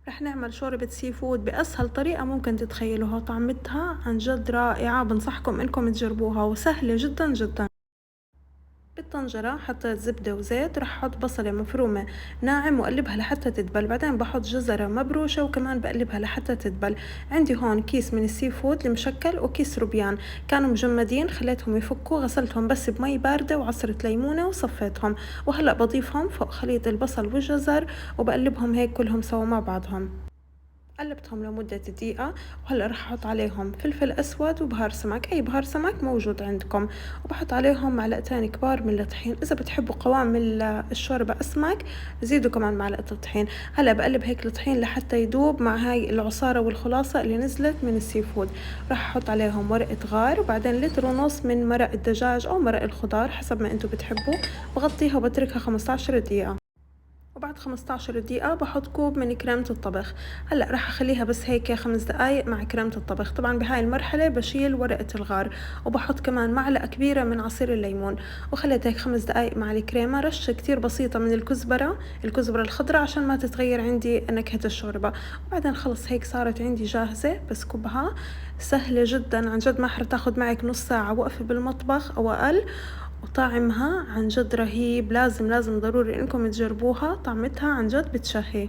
رح نعمل شوربة سي فود بأسهل طريقة ممكن تتخيلوها، طعمتها عن جد رائعة، بنصحكم إنكم تجربوها وسهلة جدا جدا. بالطنجرة حطيت زبدة وزيت، رح أحط بصلة مفرومة ناعم وأقلبها لحتى تدبل، بعدين بحط جزرة مبروشة وكمان بقلبها لحتى تدبل. عندي هون كيس من السي فود المشكل وكيس روبيان كانوا مجمدين، خليتهم يفكوا، غسلتهم بس بمي باردة وعصرة ليمونة وصفيتهم، وهلأ بضيفهم فوق خليط البصل والجزر وبقلبهم هيك كلهم سوا مع بعضهم. قلبتهم لمدة دقيقة، وهلا رح احط عليهم فلفل اسود وبهار سمك، اي بهار سمك موجود عندكم، وبحط عليهم معلقتين كبار من الطحين. اذا بتحبوا قوام الشوربة اسمك زيدوا كمان معلقة الطحين. هلا بقلب هيك الطحين لحتى يدوب مع هاي العصارة والخلاصة اللي نزلت من السي فود. رح احط عليهم ورقة غار وبعدين لتر ونص من مرق الدجاج او مرق الخضار حسب ما انتو بتحبوا. بغطيها وبتركها 15 دقيقة، وبعد 15 دقيقة بحط كوب من كريمة الطبخ. هلأ راح أخليها بس هيك 5 دقايق مع كريمة الطبخ. طبعا بهاي المرحلة بشيل ورقة الغار وبحط كمان معلقة كبيرة من عصير الليمون، وخليت هيك 5 دقايق مع الكريمة. رشة كتير بسيطة من الكزبرة الخضراء عشان ما تتغير عندي نكهة الشوربة. وبعدين خلص هيك صارت عندي جاهزة، بس كبها سهلة جدا عن جد، ما حر تاخد معك نص ساعة وقفة بالمطبخ أو أقل، وطعمها عن جد رهيب. لازم ضروري انكم تجربوها، طعمتها عن جد بتشهي.